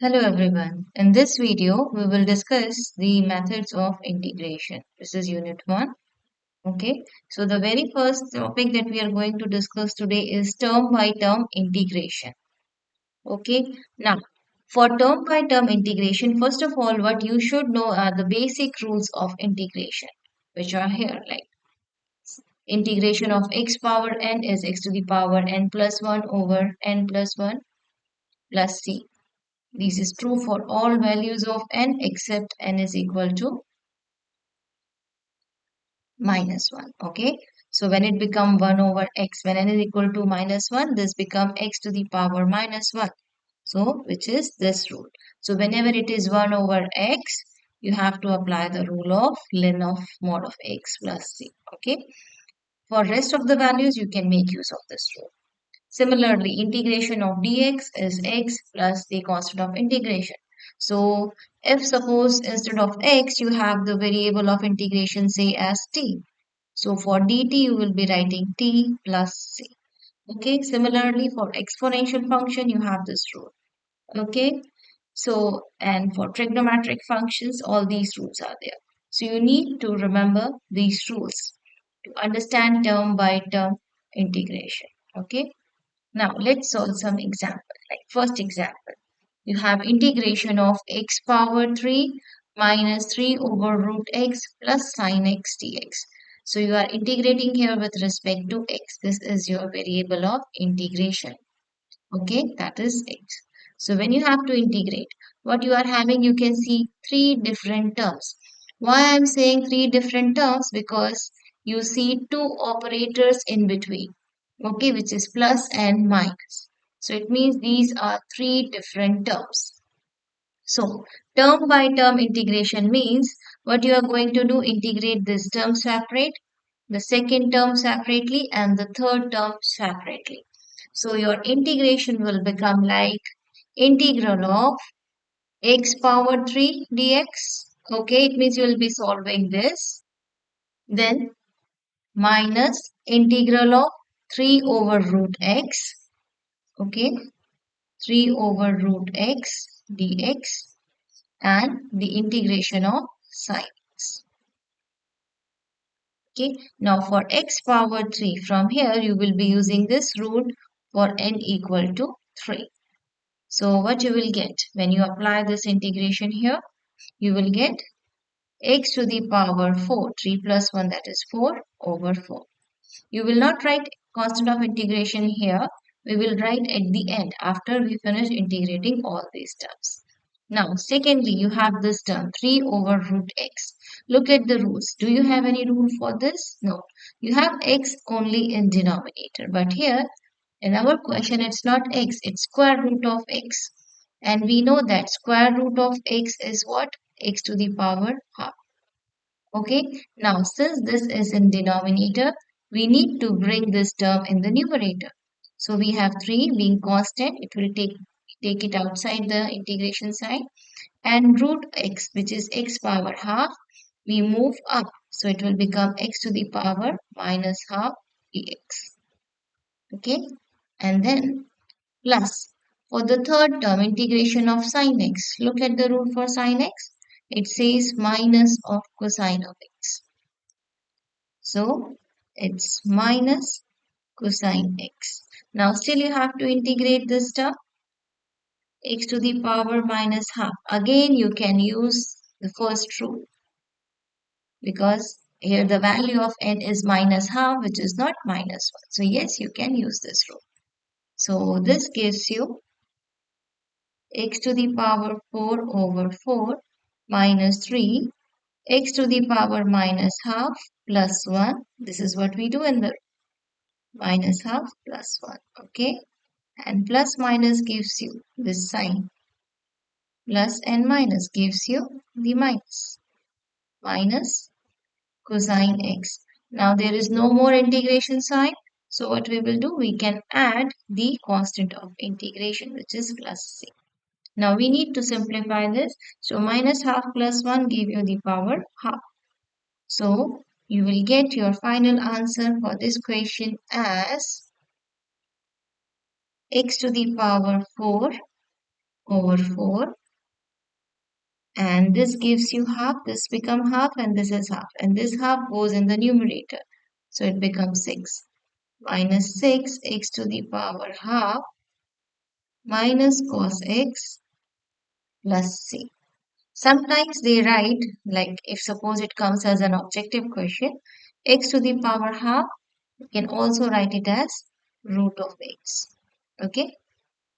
Hello everyone. In this video, we will discuss the methods of integration. This is unit 1. Okay. So the very first topic that we are going to discuss today is term by term integration. Okay. Now, for term by term integration, first of all, what you should know are the basic rules of integration, which are here like integration of x power n is x to the power n plus 1 over n plus 1 plus c. This is true for all values of n except n is equal to minus 1. Okay. So when it become 1 over x, when n is equal to minus 1, this become x to the power minus 1. So which is this rule. So whenever it is 1 over x, you have to apply the rule of ln of mod of x plus c. Okay. For rest of the values, you can make use of this rule. Similarly, integration of dx is x plus the constant of integration. So, if suppose instead of x, you have the variable of integration say as t. So, for dt, you will be writing t plus c. Okay, similarly, for exponential function, you have this rule. Okay, so, and for trigonometric functions, all these rules are there. So, you need to remember these rules to understand term by term integration. Okay. Now let's solve some example. Like first example, you have integration of x power 3 minus 3 over root x plus sine x dx. So you are integrating here with respect to x. This is your variable of integration. Okay, that is x. So when you have to integrate, what you are having, you can see three different terms. Why I'm saying three different terms? Because you see two operators in between, okay, which is plus and minus. So it means these are three different terms. So term by term integration means what you are going to do, integrate this term separate, the second term separately, and the third term separately. So your integration will become like integral of x power 3 dx. Okay, it means you will be solving this. Then minus integral of 3 over root x. Okay, 3 over root x dx and the integration of sine x. Okay, now for x power 3, from here you will be using this rule for n equal to 3. So what you will get when you apply this integration here, you will get x to the power 4, 3 plus 1, that is 4 over 4. You will not write constant of integration here. We will write at the end after we finish integrating all these terms. Now, secondly, you have this term 3 over root x. Look at the rules. Do you have any rule for this? No. You have x only in denominator. But here, in our question, it's not x, it's square root of x. And we know that square root of x is what? X to the power half. Okay, now since this is in denominator, we need to bring this term in the numerator. So we have 3 being constant, it will take it outside the integration sign, and root x, which is x power half, we move up. So it will become x to the power minus half dx. Okay, and then plus for the third term, integration of sine x. Look at the rule for sine x. It says minus of cosine of x. So it's minus cosine x. Now still you have to integrate this term, x to the power minus half. Again you can use the first rule because here the value of n is minus half, which is not minus 1. So yes, you can use this rule. So this gives you x to the power 4 over 4 minus 3, x to the power minus half plus 1. This is what we do in the minus half plus 1. Okay, and plus minus gives you this sign, plus and minus gives you the minus cosine x. Now there is no more integration sign, so what we will do, we can add the constant of integration, which is plus c. Now we need to simplify this, so minus half plus 1 give you the power half. So you will get your final answer for this question as x to the power 4 over 4, and this gives you half, this become half, and this is half, and this half goes in the numerator. So it becomes 6 minus 6 x to the power half minus cos x plus c. Sometimes they write, like if suppose it comes as an objective question, x to the power half, you can also write it as root of x. Okay,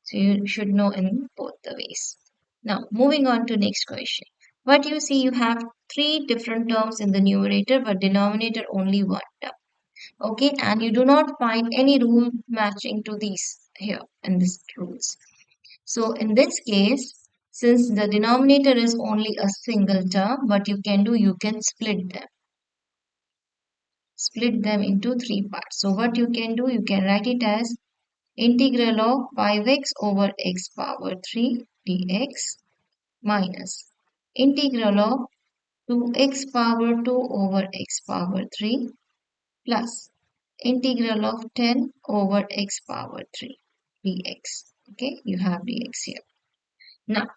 so you should know in both the ways. Now, moving on to next question. What you see, you have three different terms in the numerator, but denominator only one term. Okay, and you do not find any rule matching to these here in these rules. So in this case, since the denominator is only a single term, what you can do, you can split them. Split them into three parts. So what you can do, you can write it as integral of 5x over x power 3 dx minus integral of 2x power 2 over x power 3 plus integral of 10 over x power 3 dx. Okay, you have dx here. Now,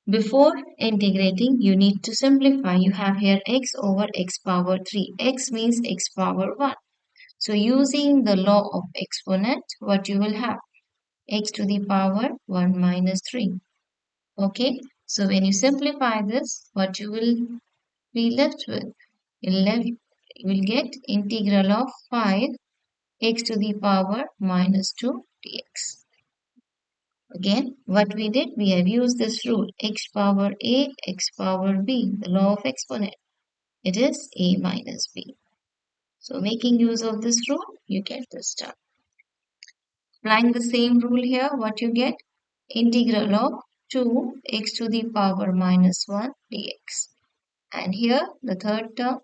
before integrating, you need to simplify. You have here x over x power 3. X means x power 1. So using the law of exponent, what you will have? X to the power 1 minus 3. Okay, so when you simplify this, what you will be left with? You will get integral of 5 x to the power minus 2 dx. Again, what we did, we have used this rule, x power a, x power b, the law of exponent. It is a minus b. So making use of this rule, you get this term. Applying the same rule here, what you get? Integral of 2x to the power minus 1 dx. And here, the third term,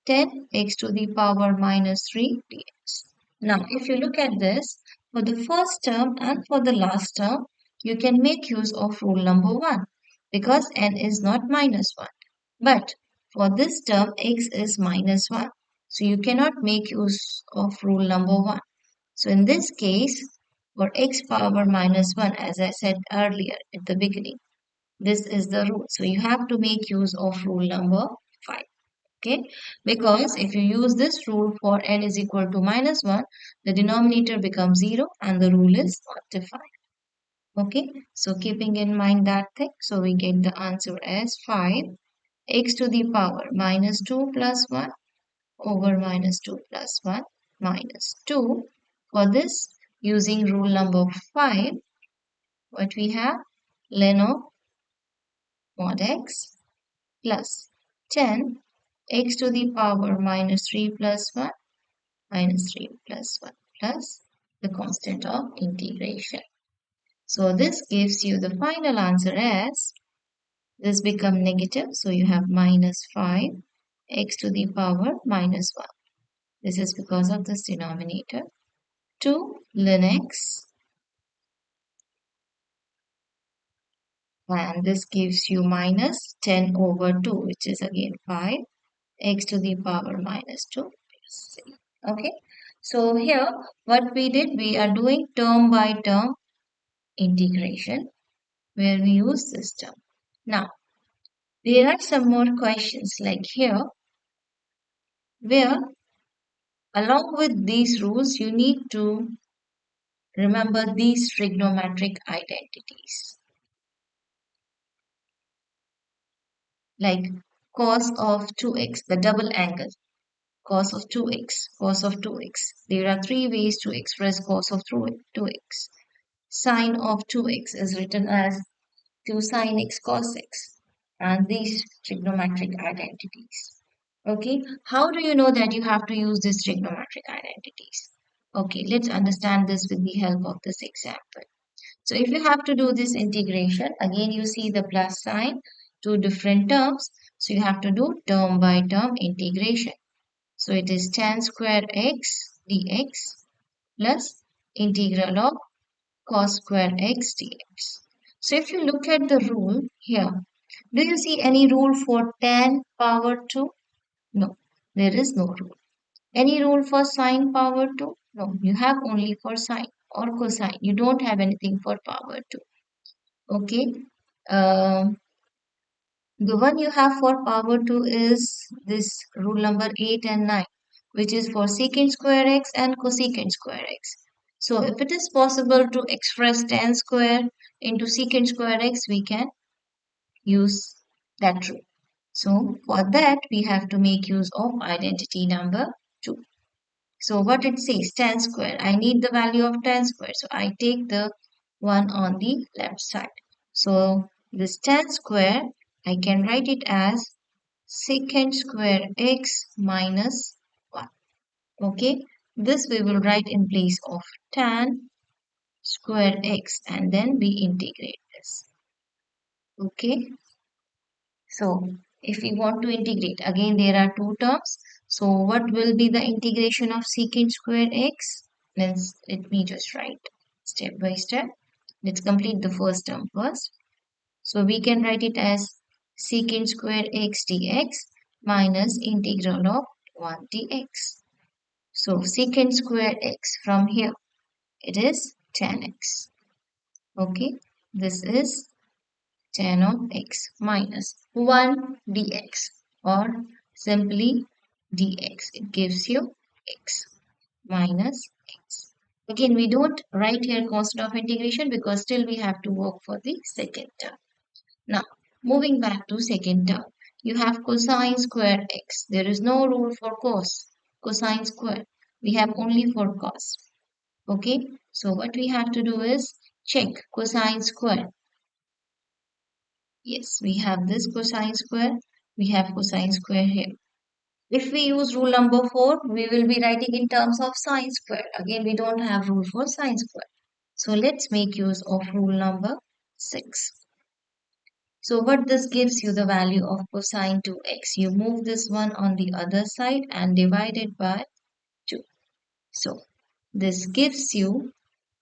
10x to the power minus 3 dx. Now, if you look at this, for the first term and for the last term, you can make use of rule number 1 because n is not minus 1. But for this term, x is minus 1. So you cannot make use of rule number 1. So in this case, for x power minus 1, as I said earlier at the beginning, this is the rule. So you have to make use of rule number 5. Okay, because if you use this rule for n is equal to minus 1, the denominator becomes 0 and the rule is not defined. Okay, so keeping in mind that thing, so we get the answer as 5 x to the power minus 2 plus 1 over minus 2 plus 1 minus 2. For this, using rule number 5, what we have? Ln of mod x plus 10 x to the power minus 3 plus 1 minus 3 plus 1 plus the constant of integration. So this gives you the final answer as this become negative. So you have minus 5 x to the power minus 1. This is because of this denominator. 2 ln x, and this gives you minus 10 over 2, which is again 5 x to the power minus 2 plus c. Okay, so here what we did, we are doing term by term integration where we use this term. Now, there are some more questions like here where along with these rules you need to remember these trigonometric identities like cos of 2x, the double angle, cos of 2x, cos of 2x. There are three ways to express cos of 2x. Sine of 2x is written as 2 sine x cos x, and these trigonometric identities. Okay, how do you know that you have to use these trigonometric identities? Okay, let's understand this with the help of this example. So if you have to do this integration, again you see the plus sign, two different terms. So you have to do term by term integration. So it is tan square x dx plus integral of cos square x dx. So if you look at the rule here, do you see any rule for tan power 2? No, there is no rule. Any rule for sine power 2? No, you have only for sine or cosine. You don't have anything for power 2. Okay. Um, the one you have for power 2 is this rule number 8 and 9, which is for secant square x and cosecant square x. So if it is possible to express tan square into secant square x, we can use that rule. So for that, we have to make use of identity number 2. So what it says, tan square. I need the value of tan square. So I take the one on the left side. So this tan square, I can write it as secant square x minus 1. Okay. This we will write in place of tan square x and then we integrate this. Okay. So if we want to integrate, again there are two terms. So what will be the integration of secant square x? Let me just write step by step. Let's complete the first term first. So we can write it as secant square x dx minus integral of 1 dx. So secant square x from here, it is tan x. Okay, this is tan of x minus 1 dx or simply dx. It gives you x minus x. Again, we don't write here constant of integration because still we have to work for the second term. Now, moving back to second term, you have cosine square x. There is no rule for cosine square. We have only for cos. Okay, so what we have to do is check cosine square. Yes, we have this cosine square. We have cosine square here. If we use rule number 4, we will be writing in terms of sine square. Again, we don't have rule for sine square. So let's make use of rule number 6. So what this gives you the value of cosine 2x. You move this one on the other side and divide it by 2. So this gives you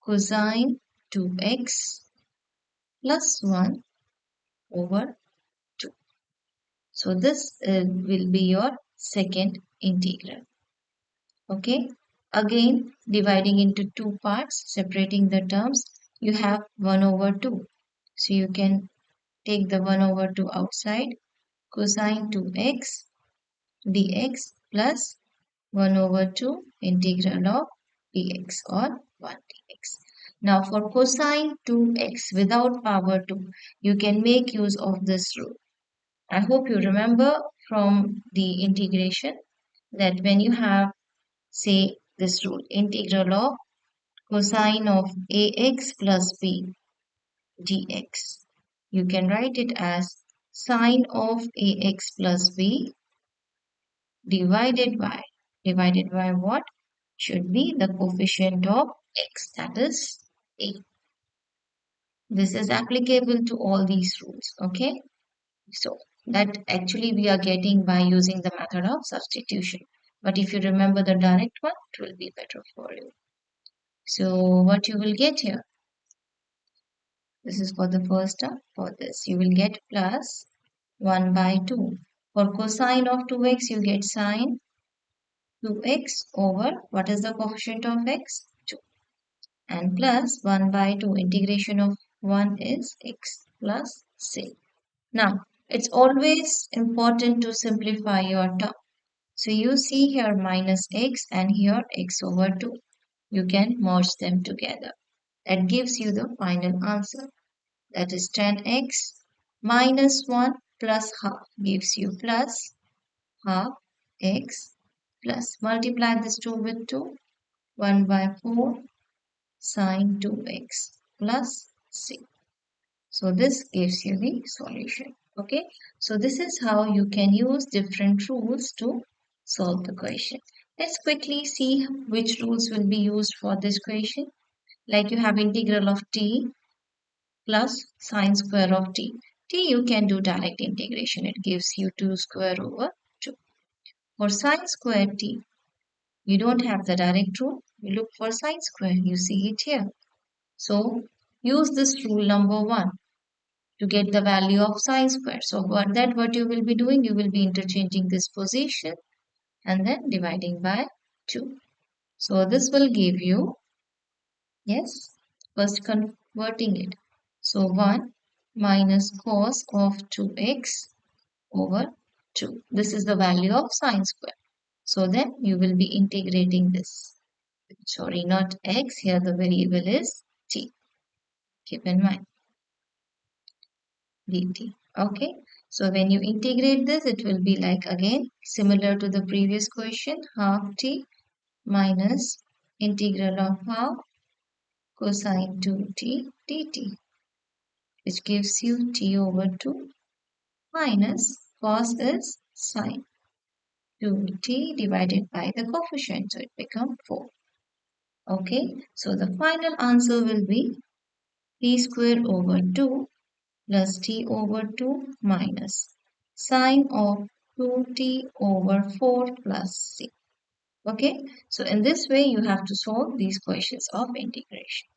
cosine 2x plus 1 over 2. So this will be your second integral. Okay. Again, dividing into two parts, separating the terms, you have 1 over 2. So you can take the 1 over 2 outside, cosine 2x dx plus 1 over 2 integral of dx or 1 dx. Now for cosine 2x without power 2, you can make use of this rule. I hope you remember from the integration that when you have, say, this rule, integral of cosine of ax plus b dx, you can write it as sine of ax plus b divided by what? Should be the coefficient of x, that is a. This is applicable to all these rules, okay? So that actually we are getting by using the method of substitution. But if you remember the direct one, it will be better for you. So what you will get here, this is for the first term. For this, you will get plus 1 by 2. For cosine of 2x, you get sine 2x over, what is the coefficient of x? 2. And plus 1 by 2, integration of 1 is x plus c. Now, it's always important to simplify your term. So you see here minus x and here x over 2. You can merge them together. That gives you the final answer. That is tan x minus 1 plus half gives you plus half x plus multiply this 2 with 2, 1 by 4 sine 2x plus c. So this gives you the solution. Okay, so this is how you can use different rules to solve the question. Let's quickly see which rules will be used for this question. Like you have integral of t plus sine square of t. T you can do direct integration. It gives you 2 square over 2. For sine square t, you don't have the direct rule. You look for sine square. You see it here. So use this rule number 1 to get the value of sine square. So what you will be doing, you will be interchanging this position and then dividing by 2. So this will give you, yes, first converting it. So 1 minus cos of 2x over 2. This is the value of sine square. So then you will be integrating this. Sorry, not x. Here the variable is t. Keep in mind dt. Okay. So when you integrate this, it will be like again similar to the previous question, half t minus integral of half cosine 2t dt, which gives you t over 2 minus cos is sine 2t divided by the coefficient. So it becomes 4. Okay, so the final answer will be t square over 2 plus t over 2 minus sine of 2t over 4 plus c. Okay, so in this way you have to solve these questions of integration.